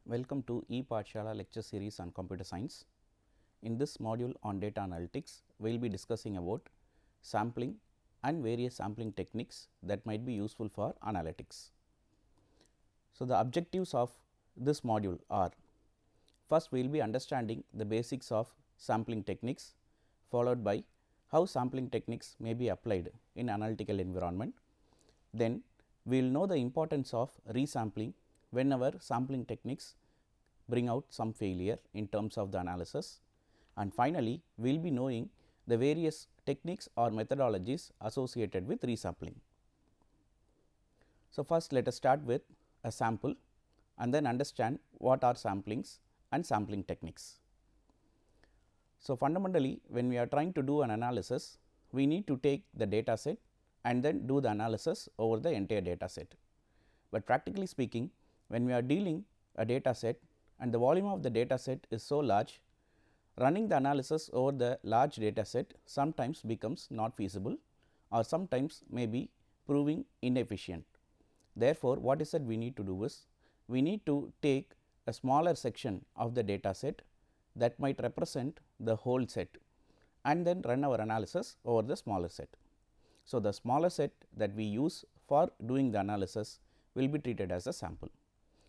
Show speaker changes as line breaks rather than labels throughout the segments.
Welcome to E-Pathshala lecture series on computer science. In this module on data analytics, we will be discussing about sampling and various sampling techniques that might be useful for analytics. So, the objectives of this module are: first we will be understanding the basics of sampling techniques, followed by how sampling techniques may be applied in analytical environment. Then we will know the importance of resampling whenever sampling techniques bring out some failure in terms of the analysis, and finally we will be knowing the various techniques or methodologies associated with resampling. So, first let us start with a sample and then understand what are samplings and sampling techniques. So, fundamentally when we are trying to do an analysis, we need to take the data set and then do the analysis over the entire data set. But practically speaking, when we are dealing a data set and the volume of the data set is so large, running the analysis over the large data set sometimes becomes not feasible or sometimes may be proving inefficient. Therefore, what is that we need to do is, we need to take a smaller section of the data set that might represent the whole set and then run our analysis over the smaller set. So, the smaller set that we use for doing the analysis will be treated as a sample.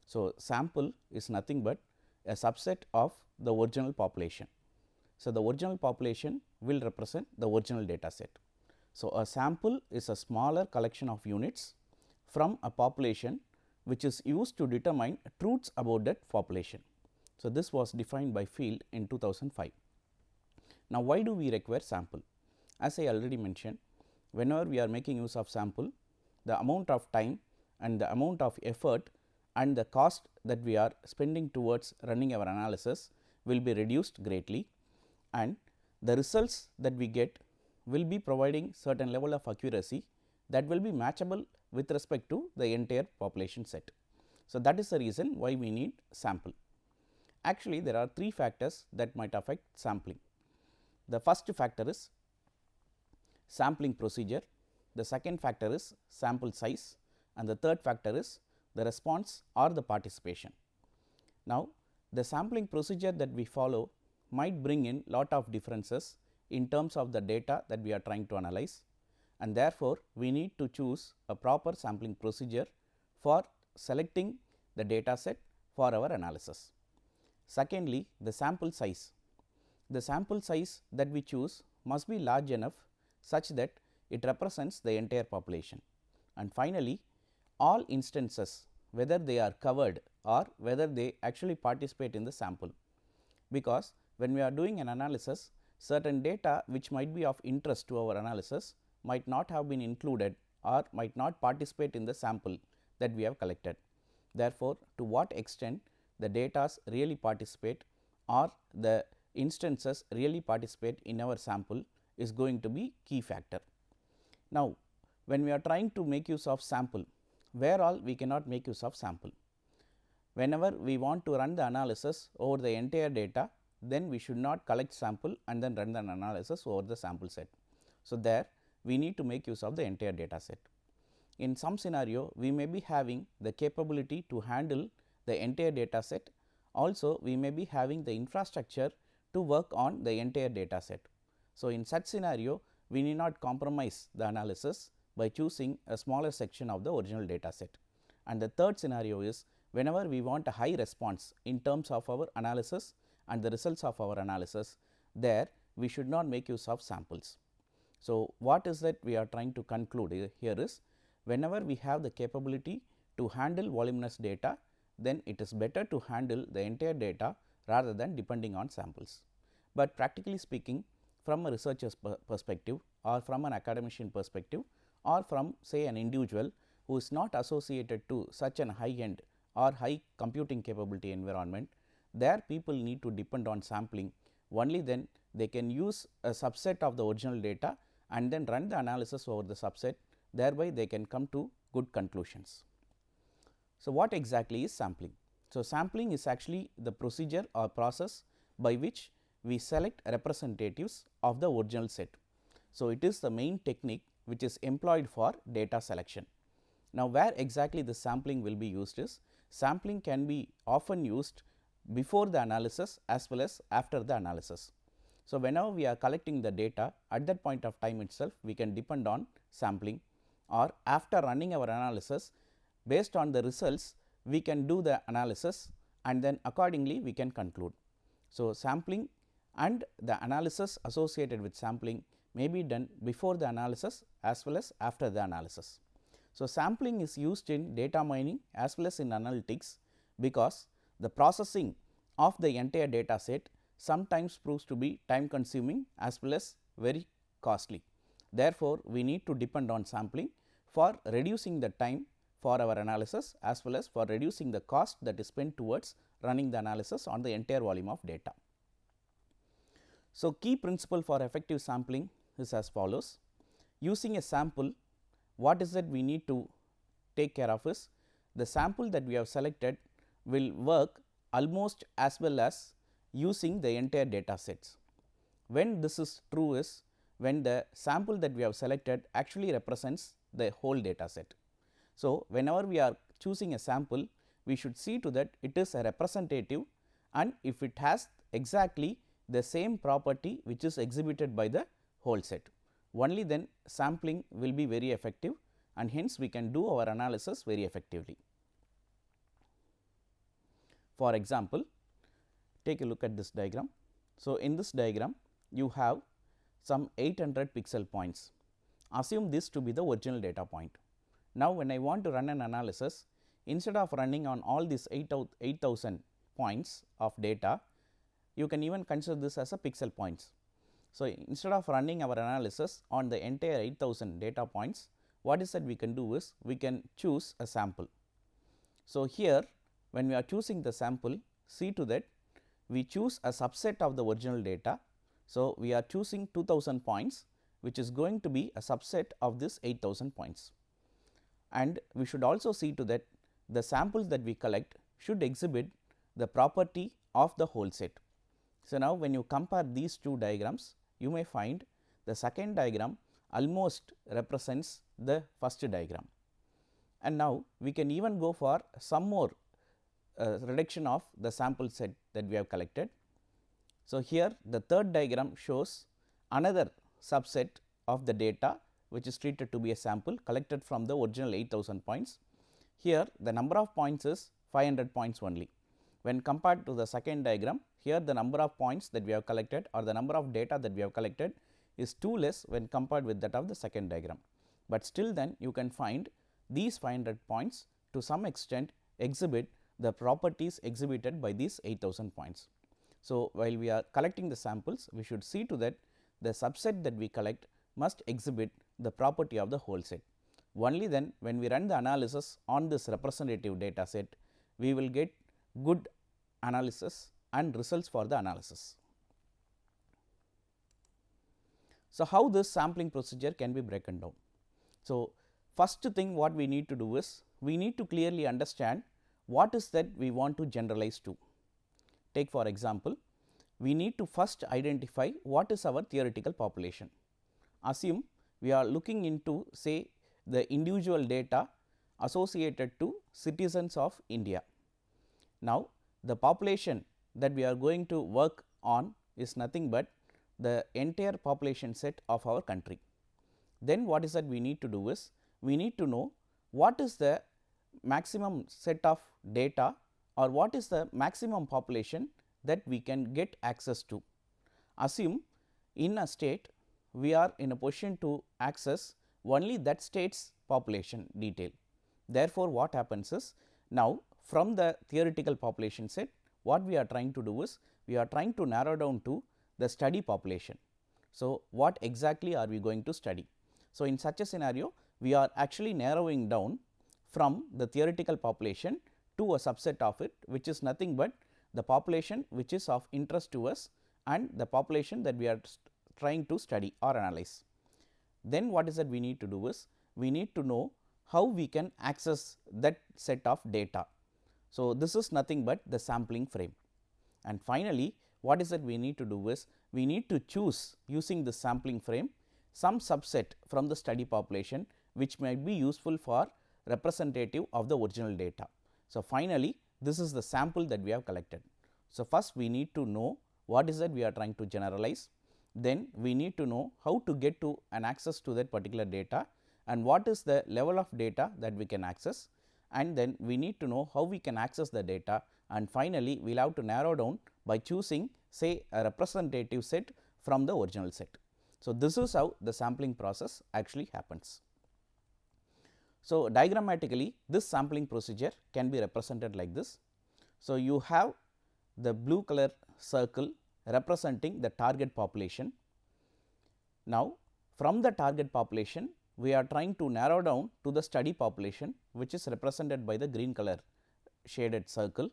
So, sample is nothing but a subset of the original population. So, the original population will represent the original data set. So, a sample is a smaller collection of units from a population which is used to determine truths about that population. So, this was defined by Field in 2005. Now, why do we require sample? As I already mentioned, whenever we are making use of sample, the amount of time and the amount of effort and the cost that we are spending towards running our analysis will be reduced greatly, and the results that we get will be providing certain level of accuracy that will be matchable with respect to the entire population set. So, that is the reason why we need sample. Actually, there are three factors that might affect sampling. The first factor is sampling procedure, the second factor is sample size, and the third factor is the response or the participation. Now, the sampling procedure that we follow might bring in lot of differences in terms of the data that we are trying to analyze, and therefore, we need to choose a proper sampling procedure for selecting the data set for our analysis. Secondly, the sample size. The sample size that we choose must be large enough such that it represents the entire population. And finally, all instances, whether they are covered or whether they actually participate in the sample, because when we are doing an analysis, certain data which might be of interest to our analysis might not have been included or might not participate in the sample that we have collected. Therefore, to what extent the data really participate or the instances really participate in our sample is going to be key factor. Now, when we are trying to make use of sample, where all we cannot make use of sample? Whenever we want to run the analysis over the entire data, then we should not collect sample and then run the analysis over the sample set. So, there we need to make use of the entire data set. In some scenario, we may be having the capability to handle the entire data set. Also, we may be having the infrastructure to work on the entire data set. So, in such scenario, we need not compromise the analysis by choosing a smaller section of the original data set. And the third scenario is whenever we want a high response in terms of our analysis and the results of our analysis, there we should not make use of samples. So, what is that we are trying to conclude here is, whenever we have the capability to handle voluminous data, then it is better to handle the entire data rather than depending on samples. But practically speaking, from a researcher's perspective or from an academician perspective or from say an individual who is not associated to such an high end or high computing capability environment, there people need to depend on sampling. Only then they can use a subset of the original data and then run the analysis over the subset, thereby they can come to good conclusions. So, what exactly is sampling? So, sampling is actually the procedure or process by which we select representatives of the original set. So, it is the main technique which is employed for data selection. Now, where exactly the sampling will be used is, sampling can be often used before the analysis as well as after the analysis. So, whenever we are collecting the data, at that point of time itself we can depend on sampling, or after running our analysis, based on the results we can do the analysis and then accordingly we can conclude. So, sampling and the analysis associated with sampling may be done before the analysis as well as after the analysis. So, sampling is used in data mining as well as in analytics, because the processing of the entire data set sometimes proves to be time consuming as well as very costly. Therefore, we need to depend on sampling for reducing the time for our analysis as well as for reducing the cost that is spent towards running the analysis on the entire volume of data. So, key principle for effective sampling is as follows. Using a sample, what is that we need to take care of is the sample that we have selected will work almost as well as using the entire data sets. When this is true is when the sample that we have selected actually represents the whole data set. So, whenever we are choosing a sample, we should see to that it is a representative, and if it has exactly the same property which is exhibited by the whole set, only then sampling will be very effective, and hence we can do our analysis very effectively. For example, take a look at this diagram. So, in this diagram you have some 800 pixel points. Assume this to be the original data point. Now, when I want to run an analysis, instead of running on all these 8000 points of data, you can even consider this as a pixel points. So, instead of running our analysis on the entire 8000 data points, what is that we can do is we can choose a sample. So, here when we are choosing the sample, see to that we choose a subset of the original data. So, we are choosing 2000 points, which is going to be a subset of this 8000 points, and we should also see to that the samples that we collect should exhibit the property of the whole set. So, now when you compare these two diagrams, you may find the second diagram almost represents the first diagram, and now we can even go for some more reduction of the sample set that we have collected. So, here the third diagram shows another subset of the data which is treated to be a sample collected from the original 8000 points. Here the number of points is 500 points only. When compared to the second diagram, here the number of points that we have collected or the number of data that we have collected is too less when compared with that of the second diagram, but still then you can find these 500 points to some extent exhibit the properties exhibited by these 8000 points. So, while we are collecting the samples, we should see to that the subset that we collect must exhibit the property of the whole set. Only then when we run the analysis on this representative data set, we will get good analysis and results for the analysis. So, how this sampling procedure can be broken down? So, first thing what we need to do is we need to clearly understand what is that we want to generalize to. Take for example, we need to first identify what is our theoretical population. Assume we are looking into say the individual data associated to citizens of India. Now, the population that we are going to work on is nothing but the entire population set of our country. Then what is that we need to do is we need to know what is the maximum set of data or what is the maximum population that we can get access to. Assume in a state we are in a position to access only that state's population detail. Therefore, what happens is now from the theoretical population set, what we are trying to do is we are trying to narrow down to the study population. So, what exactly are we going to study? So, in such a scenario we are actually narrowing down from the theoretical population to a subset of it, which is nothing but the population which is of interest to us and the population that we are trying to study or analyze. Then what is that we need to do is we need to know how we can access that set of data. So, this is nothing but the sampling frame. And finally, what is that we need to do is we need to choose using the sampling frame some subset from the study population which might be useful for representative of the original data. So, finally, this is the sample that we have collected. So, first we need to know what is that we are trying to generalize, then we need to know how to get to an access to that particular data and what is the level of data that we can access, and then we need to know how we can access the data, and finally, we will have to narrow down by choosing say a representative set from the original set. So, this is how the sampling process actually happens. So, diagrammatically this sampling procedure can be represented like this. So, you have the blue color circle representing the target population. Now, from the target population we are trying to narrow down to the study population, which is represented by the green color shaded circle,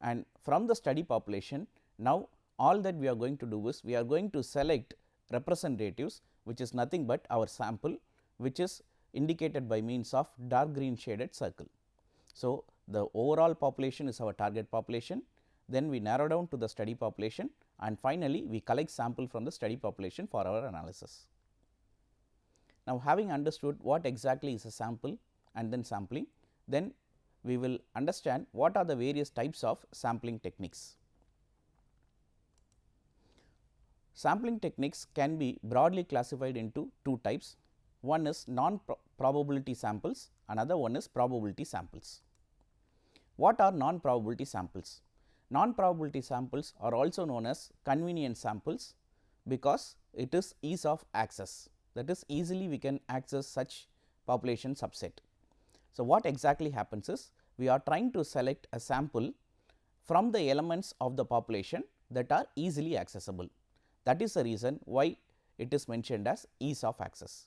and from the study population now all that we are going to do is we are going to select representatives, which is nothing but our sample, which is indicated by means of dark green shaded circle. So, the overall population is our target population, then we narrow down to the study population, and finally, we collect sample from the study population for our analysis. Now, having understood what exactly is a sample and then sampling, then we will understand what are the various types of sampling techniques. Sampling techniques can be broadly classified into two types. One is non-probability samples, another one is probability samples. What are non-probability samples? Non-probability samples are also known as convenience samples because it is ease of access, that is easily we can access such population subset. So, what exactly happens is we are trying to select a sample from the elements of the population that are easily accessible. That is the reason why it is mentioned as ease of access.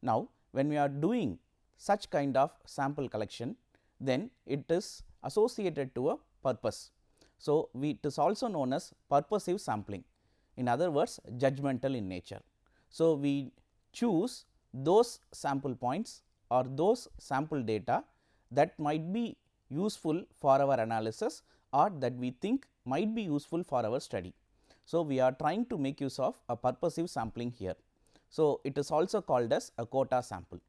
Now, when we are doing such kind of sample collection, then it is associated to a purpose. So, it is also known as purposive sampling, in other words judgmental in nature. So, we choose those sample points or those sample data that might be useful for our analysis or that we think might be useful for our study. So, we are trying to make use of a purposive sampling here. So, it is also called as a quota sample.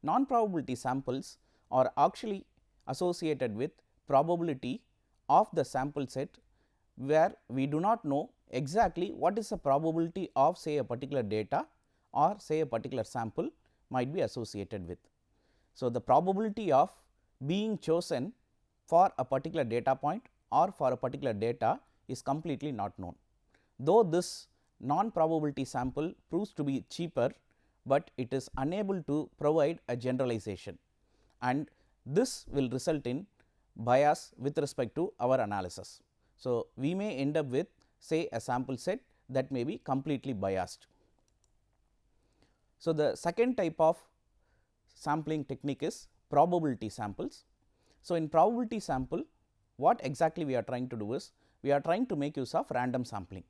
Non-probability samples are actually associated with probability of the sample set, where we do not know exactly what is the probability of say a particular data or say a particular sample might be associated with. So, the probability of being chosen for a particular data point or for a particular data is completely not known. Though this non-probability sample proves to be cheaper, but it is unable to provide a generalization, and this will result in bias with respect to our analysis. So, we may end up with say a sample set that may be completely biased. So, the second type of sampling technique is probability samples. So, in probability sample, what exactly we are trying to do is we are trying to make use of random sampling.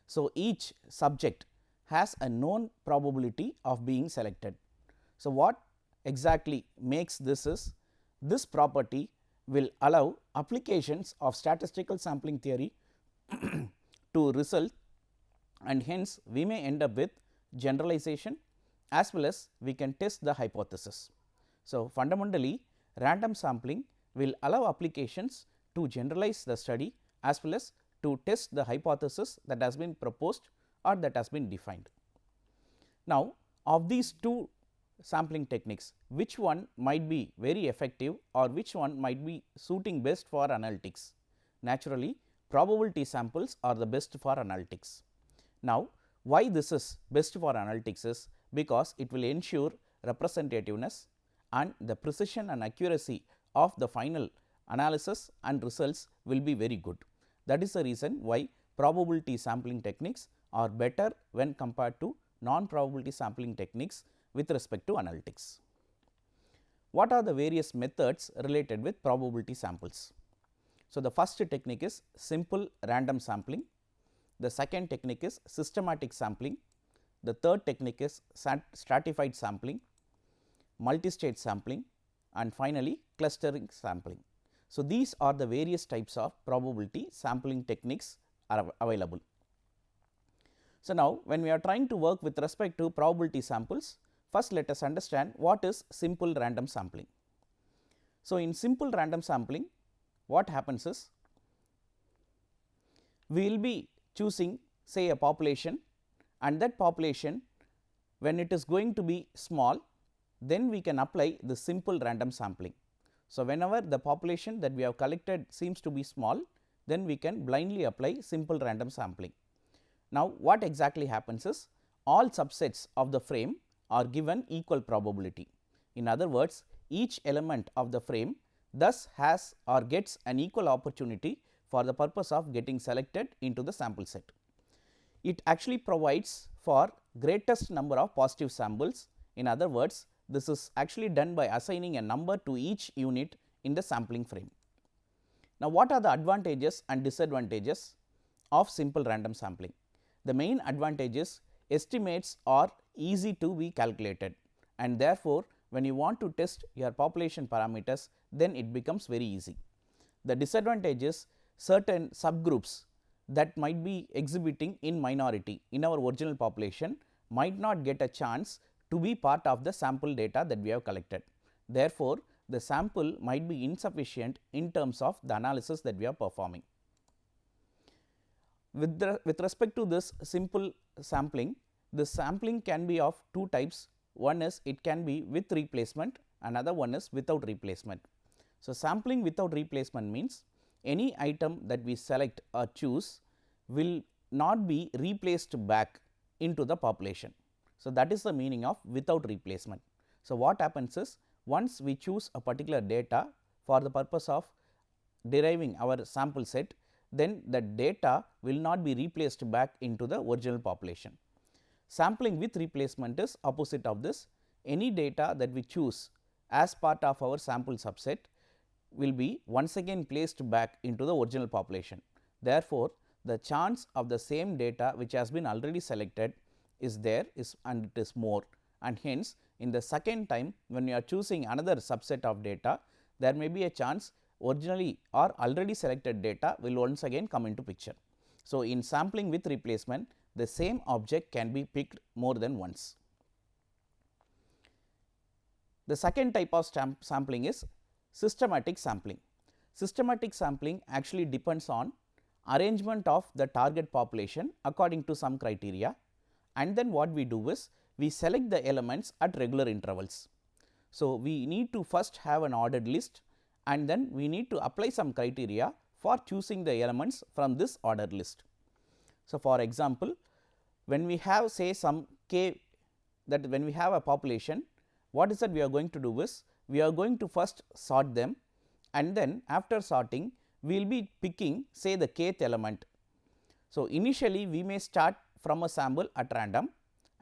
So, each subject has a known probability of being selected. So, what exactly makes this is this property will allow applications of statistical sampling theory to result, and hence we may end up with generalization as well as we can test the hypothesis. So, fundamentally random sampling will allow applications to generalize the study as well as to test the hypothesis that has been proposed or that has been defined. Now, of these two sampling techniques, which one might be very effective or which one might be suiting best for analytics? Naturally, probability samples are the best for analytics. Now, why this is best for analytics is because it will ensure representativeness and the precision and accuracy of the final analysis and results will be very good. That is the reason why probability sampling techniques are better when compared to non-probability sampling techniques with respect to analytics. What are the various methods related with probability samples? So, the first technique is simple random sampling, the second technique is systematic sampling, the third technique is stratified sampling, multi-stage sampling, and finally clustering sampling. So, these are the various types of probability sampling techniques are available. So, now when we are trying to work with respect to probability samples, first let us understand what is simple random sampling. So, in simple random sampling, what happens is, we will be choosing say a population, and that population when it is going to be small, then we can apply the simple random sampling. So, whenever the population that we have collected seems to be small, then we can blindly apply simple random sampling. Now, what exactly happens is, all subsets of the frame are given equal probability. In other words, each element of the frame thus has or gets an equal opportunity for the purpose of getting selected into the sample set. It actually provides for greatest number of positive samples. In other words, this is actually done by assigning a number to each unit in the sampling frame. Now, what are the advantages and disadvantages of simple random sampling? The main advantage is, estimates are easy to be calculated, and therefore, when you want to test your population parameters, then it becomes very easy. The disadvantage is, certain subgroups that might be exhibiting in minority in our original population might not get a chance to be part of the sample data that we have collected. Therefore, the sample might be insufficient in terms of the analysis that we are performing. With respect to this simple sampling, the sampling can be of two types. One is, it can be with replacement, another one is without replacement. So, sampling without replacement means, any item that we select or choose will not be replaced back into the population. So, that is the meaning of without replacement. So, what happens is, once we choose a particular data for the purpose of deriving our sample set, then the data will not be replaced back into the original population. Sampling with replacement is opposite of this. Any data that we choose as part of our sample subset will be once again placed back into the original population. Therefore, the chance of the same data which has been already selected is there and it is more, and hence in the second time when you are choosing another subset of data, there may be a chance originally or already selected data will once again come into picture. So, in sampling with replacement, the same object can be picked more than once. The second type of sampling is systematic sampling. Systematic sampling actually depends on arrangement of the target population according to some criteria, and then what we do is, we select the elements at regular intervals. So, we need to first have an ordered list, and then we need to apply some criteria for choosing the elements from this ordered list. So, for example, when we have say some k, that when we have a population, what is that we are going to do is, we are going to first sort them, and then after sorting we will be picking say the kth element. So, initially we may start from a sample at random,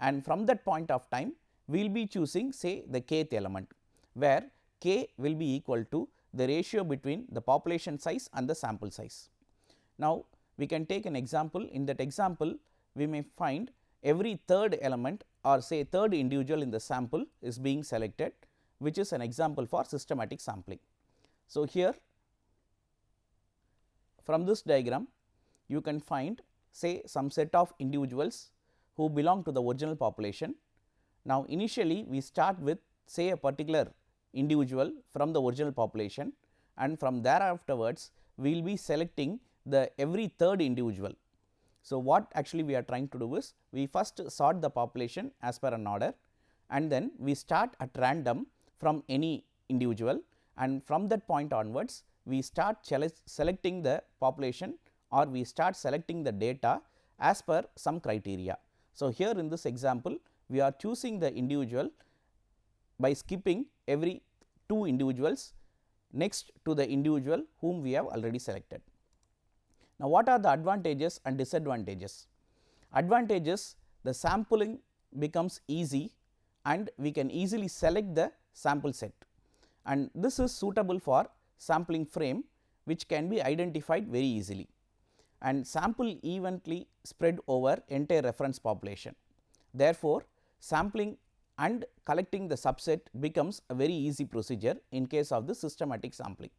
and from that point of time we will be choosing say the kth element, where k will be equal to the ratio between the population size and the sample size. Now, we can take an example. In that example, we may find every third element or say third individual in the sample is being selected, which is an example for systematic sampling. So, here from this diagram you can find say some set of individuals who belong to the original population. Now, initially we start with say a particular individual from the original population, and from there afterwards we will be selecting the every third individual. So, what actually we are trying to do is, we first sort the population as per an order, and then we start at random from any individual, and from that point onwards we start selecting the population, or we start selecting the data as per some criteria. So, here in this example we are choosing the individual by skipping every two individuals next to the individual whom we have already selected. Now, what are the advantages and disadvantages? Advantages: the sampling becomes easy and we can easily select the sample set, and this is suitable for sampling frame which can be identified very easily, and sample evenly spread over entire reference population. Therefore, sampling and collecting the subset becomes a very easy procedure in case of the systematic sampling.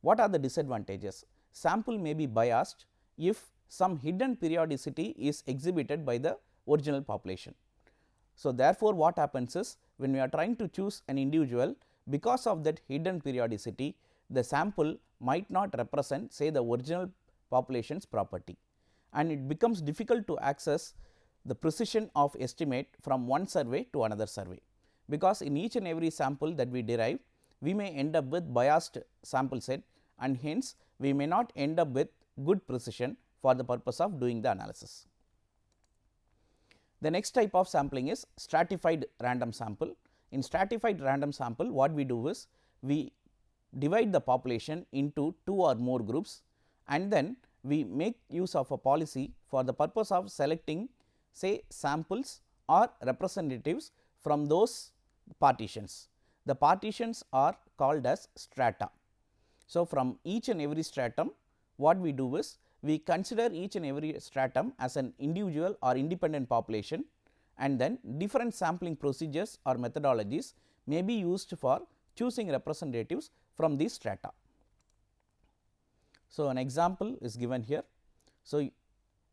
What are the disadvantages? Sample may be biased if some hidden periodicity is exhibited by the original population. So, therefore, what happens is, when we are trying to choose an individual, because of that hidden periodicity, the sample might not represent say the original population's property, and it becomes difficult to access the precision of estimate from one survey to another survey, because in each and every sample that we derive, we may end up with biased sample set, and hence we may not end up with good precision for the purpose of doing the analysis. The next type of sampling is stratified random sample. In stratified random sample, what we do is we divide the population into 2 or more groups, and then we make use of a policy for the purpose of selecting say samples or representatives from those partitions. The partitions are called as strata. So, from each and every stratum, what we do is we consider each and every stratum as an individual or independent population, and then different sampling procedures or methodologies may be used for choosing representatives from these strata. So, an example is given here. So,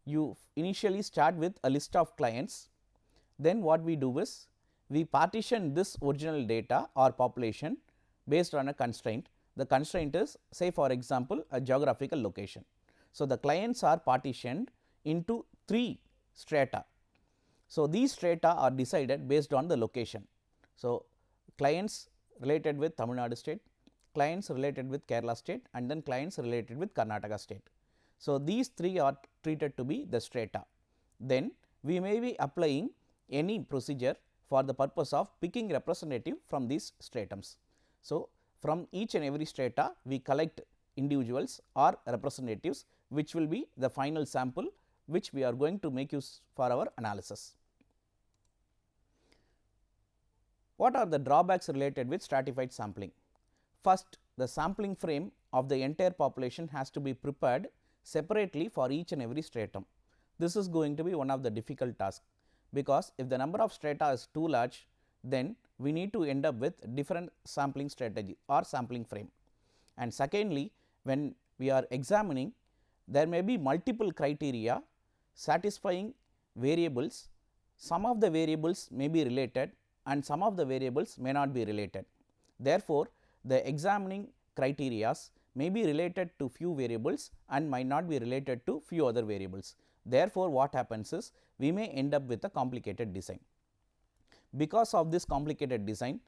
you initially start with a list of clients, then what we do is we partition this original data or population based on a constraint. The constraint is say for example, a geographical location. So, the clients are partitioned into 3 strata. So, these strata are decided based on the location. So, clients related with Tamil Nadu state, clients related with Kerala state, and then clients related with Karnataka state. So, these 3 are treated to be the strata. Then we may be applying any procedure for the purpose of picking representative from these stratums. So, from each and every strata we collect individuals or representatives, which will be the final sample which we are going to make use for our analysis. What are the drawbacks related with stratified sampling? First, the sampling frame of the entire population has to be prepared separately for each and every stratum. This is going to be one of the difficult tasks, because if the number of strata is too large, then we need to end up with different sampling strategy or sampling frame. And secondly, when we are examining, there may be multiple criteria satisfying variables. Some of the variables may be related and some of the variables may not be related. Therefore, the examining criteria may be related to few variables and might not be related to few other variables. Therefore, what happens is we may end up with a complicated design. Because of this complicated design,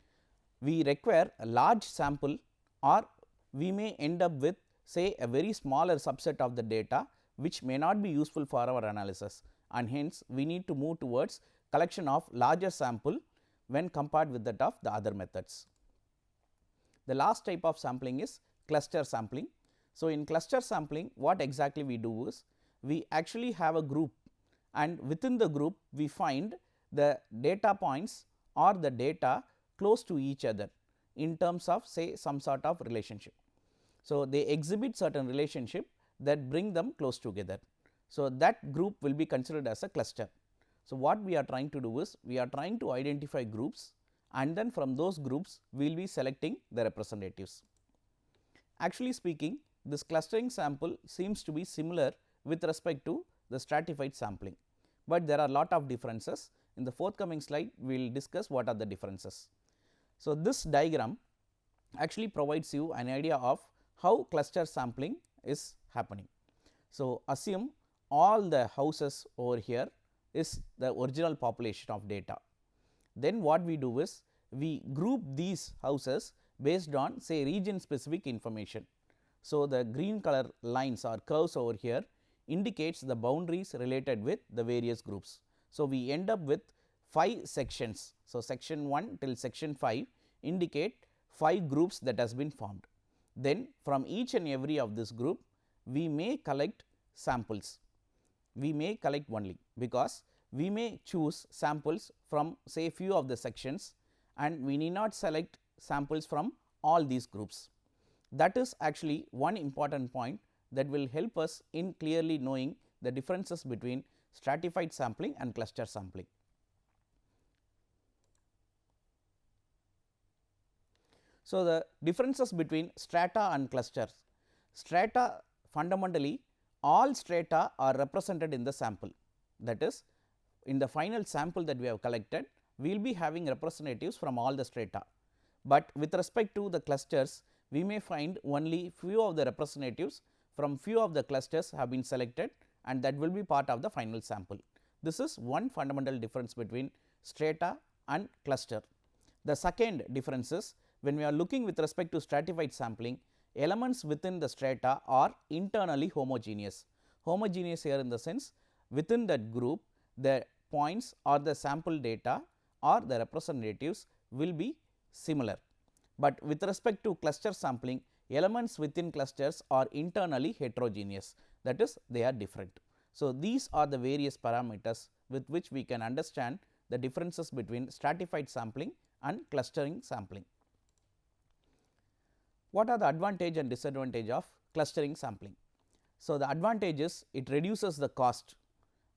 we require a large sample, or we may end up with say a very smaller subset of the data which may not be useful for our analysis, and hence we need to move towards collection of larger sample when compared with that of the other methods. The last type of sampling is cluster sampling. So, in cluster sampling, what exactly we do is we actually have a group, and within the group we find the data points or the data close to each other in terms of say some sort of relationship. So, they exhibit certain relationship that bring them close together. So, that group will be considered as a cluster. So, what we are trying to do is we are trying to identify groups, and then from those groups we will be selecting the representatives. Actually speaking, this clustering sample seems to be similar with respect to the stratified sampling, but there are lot of differences. In the forthcoming slide, we will discuss what are the differences. So, this diagram actually provides you an idea of how cluster sampling is happening. So, assume all the houses over here is the original population of data. Then what we do is we group these houses based on say region specific information. So, the green color lines or curves over here indicates the boundaries related with the various groups. So, we end up with 5 sections. So, section 1 till section 5 indicate 5 groups that has been formed. Then from each and every of this group we may collect samples. We may collect only, because we may choose samples from say few of the sections, and we need not select samples from all these groups. That is actually one important point that will help us in clearly knowing the differences between stratified sampling and cluster sampling. So, the differences between strata and clusters. Strata, fundamentally all strata are represented in the sample, that is in the final sample that we have collected we will be having representatives from all the strata, but with respect to the clusters we may find only few of the representatives from few of the clusters have been selected, and that will be part of the final sample. This is one fundamental difference between strata and cluster. The second difference is, when we are looking with respect to stratified sampling, elements within the strata are internally homogeneous. Homogeneous here in the sense, within that group the points or the sample data or the representatives will be similar, but with respect to cluster sampling, elements within clusters are internally heterogeneous, that is they are different. So, these are the various parameters with which we can understand the differences between stratified sampling and clustering sampling. What are the advantage and disadvantage of clustering sampling? So, the advantage is it reduces the cost,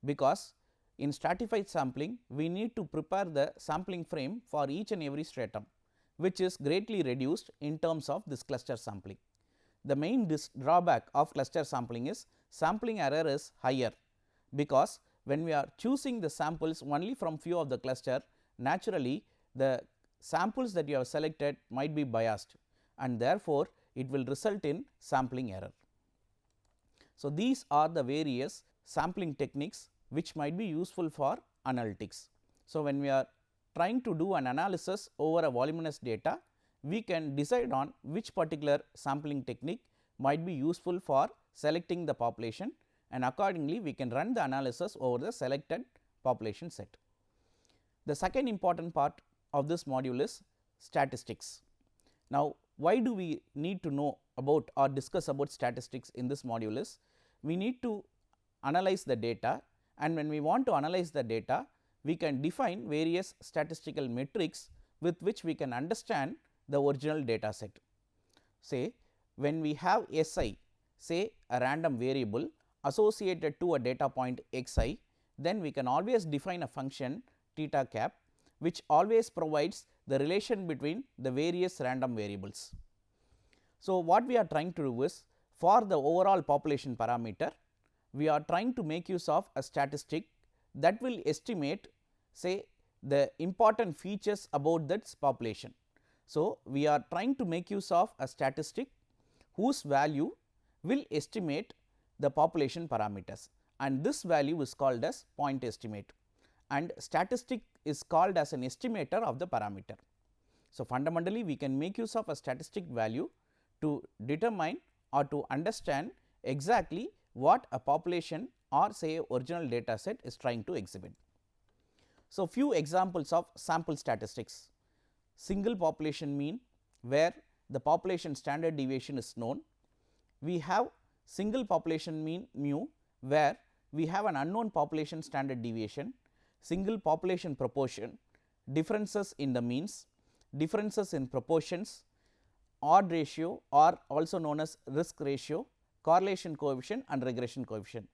because in stratified sampling we need to prepare the sampling frame for each and every stratum, which is greatly reduced in terms of this cluster sampling. The main drawback of cluster sampling is sampling error is higher, because when we are choosing the samples only from few of the cluster, naturally the samples that you have selected might be biased, and therefore, it will result in sampling error. So, these are the various sampling techniques which might be useful for analytics. So, when we are trying to do an analysis over a voluminous data, we can decide on which particular sampling technique might be useful for selecting the population, and accordingly we can run the analysis over the selected population set. The second important part of this module is statistics. Now, why do we need to know about or discuss about statistics in this module is, we need to analyze the data, and when we want to analyze the data, we can define various statistical metrics with which we can understand the original data set. Say when we have Si, say a random variable associated to a data point xi, then we can always define a function theta cap which always provides the relation between the various random variables. So, what we are trying to do is, for the overall population parameter, we are trying to make use of a statistic that will estimate, say, the important features about that population. So, we are trying to make use of a statistic whose value will estimate the population parameters, and this value is called as point estimate, and statistic is called as an estimator of the parameter. So, fundamentally we can make use of a statistic value to determine or to understand exactly what a population or say original data set is trying to exhibit. So, few examples of sample statistics: single population mean, where the population standard deviation is known. We have single population mean mu, where we have an unknown population standard deviation. Single population proportion, differences in the means, differences in proportions, odd ratio or also known as risk ratio, correlation coefficient and regression coefficient.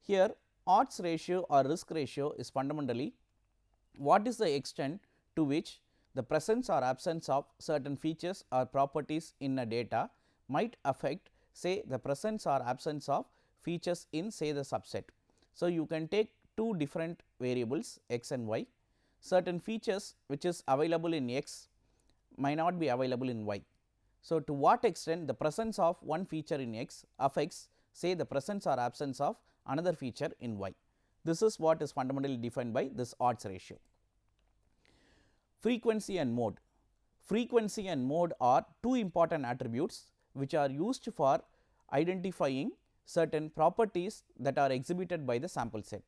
Here odds ratio or risk ratio is fundamentally what is the extent to which the presence or absence of certain features or properties in a data might affect, say, the presence or absence of features in, say, the subset. So, you can take two different variables x and y. Certain features which is available in x might not be available in y. So, to what extent the presence of one feature in x affects, say, the presence or absence of another feature in y. This is what is fundamentally defined by this odds ratio. Frequency and mode. Frequency and mode are two important attributes which are used for identifying certain properties that are exhibited by the sample set.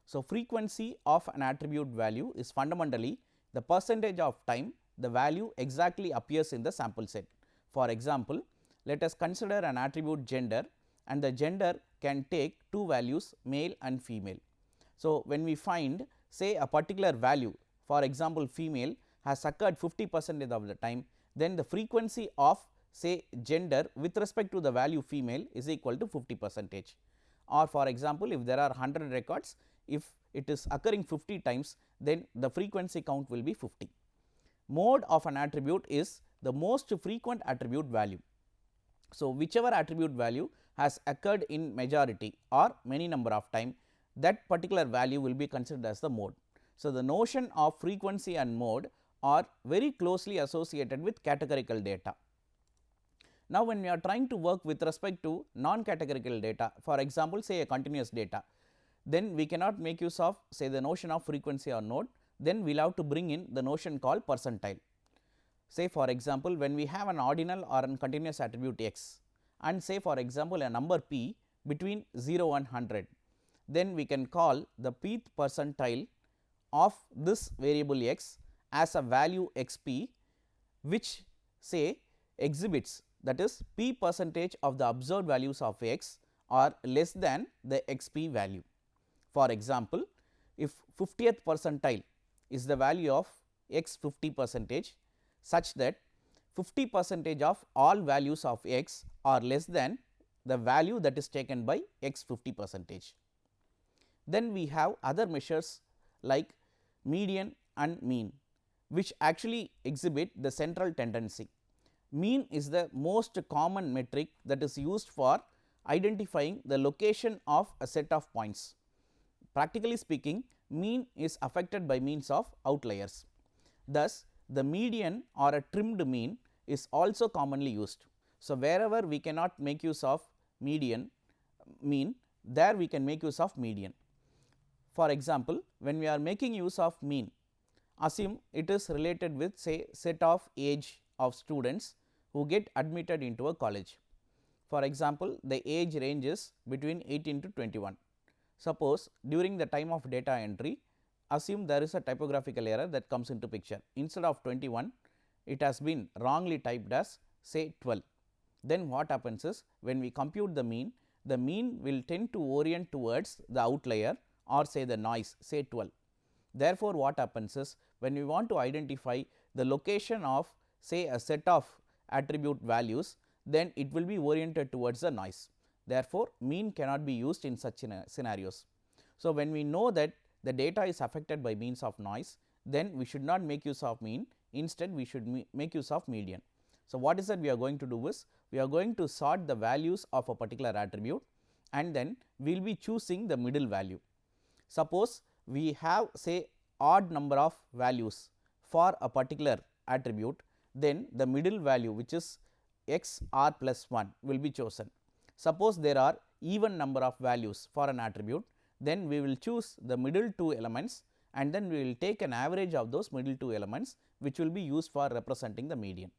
So, frequency of an attribute value is fundamentally the percentage of time the value exactly appears in the sample set. For example, let us consider an attribute gender, and the gender can take two values, male and female. So, when we find, say, a particular value, for example, female has occurred 50% of the time, then the frequency of, say, gender with respect to the value female is equal to 50%. Or for example, if there are 100 records, if it is occurring 50 times, then the frequency count will be 50. Mode of an attribute is the most frequent attribute value. So, whichever attribute value has occurred in majority or many number of time, that particular value will be considered as the mode. So, the notion of frequency and mode are very closely associated with categorical data. Now, when we are trying to work with respect to non-categorical data, for example, say a continuous data, then we cannot make use of say the notion of frequency or node, then we will have to bring in the notion called percentile. Say for example, when we have an ordinal or a continuous attribute x and say for example, a number p between 0 and 100, then we can call the pth percentile of this variable x as a value x p, which say exhibits, that is p percentage of the observed values of x are less than the x p value. For example, if 50th percentile is the value of x 50 percentage, such that 50 percentage of all values of x are less than the value that is taken by x 50 percentage. Then we have other measures like median and mean, which actually exhibit the central tendency. Mean is the most common metric that is used for identifying the location of a set of points. Practically speaking, mean is affected by means of outliers. Thus, the median or a trimmed mean is also commonly used. So, wherever we cannot make use of mean, there we can make use of median. For example, when we are making use of mean, assume it is related with say set of age of students who get admitted into a college. For example, the age ranges between 18 to 21. Suppose during the time of data entry, assume there is a typographical error that comes into picture. Instead of 21, it has been wrongly typed as say 12. Then what happens is, when we compute the mean will tend to orient towards the outlier or say the noise, say 12. Therefore, what happens is, when we want to identify the location of say a set of attribute values, then it will be oriented towards the noise. Therefore, mean cannot be used in such scenarios. So, when we know that the data is affected by means of noise, then we should not make use of mean, instead we should make use of median. So, what is that we are going to do is, we are going to sort the values of a particular attribute and then we will be choosing the middle value. Suppose we have say odd number of values for a particular attribute, then the middle value, which is x r plus 1, will be chosen. Suppose there are even number of values for an attribute, then we will choose the middle two elements and then we will take an average of those middle two elements, which will be used for representing the median.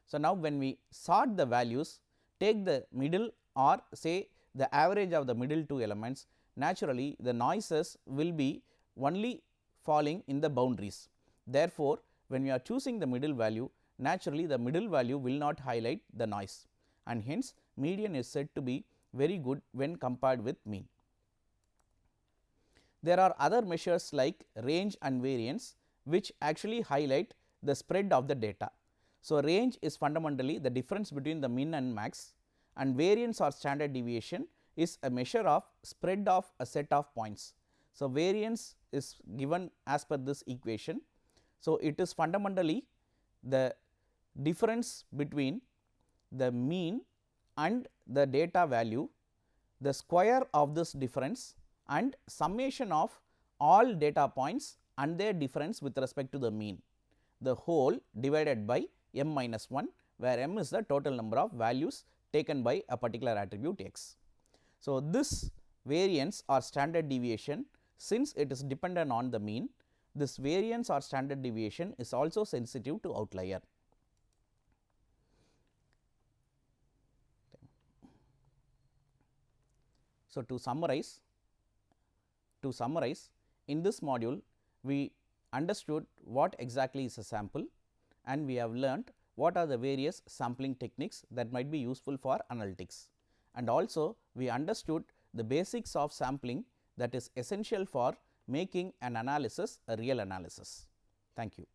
So, now when we sort the values, take the middle or say the average of the middle two elements, naturally the noises will be only falling in the boundaries. Therefore, when we are choosing the middle value, naturally the middle value will not highlight the noise, and hence median is said to be very good when compared with mean. There are other measures like range and variance, which actually highlight the spread of the data. So, range is fundamentally the difference between the min and max, and variance or standard deviation is a measure of spread of a set of points. So, variance is given as per this equation. So, it is fundamentally the difference between the mean and the data value, the square of this difference and summation of all data points and their difference with respect to the mean, the whole divided by m minus 1, where m is the total number of values taken by a particular attribute x. So, this variance or standard deviation, since it is dependent on the mean, this variance or standard deviation is also sensitive to outlier. So, to summarize, in this module we understood what exactly is a sample and we have learnt what are the various sampling techniques that might be useful for analytics, and also we understood the basics of sampling that is essential for making an analysis a real analysis. Thank you.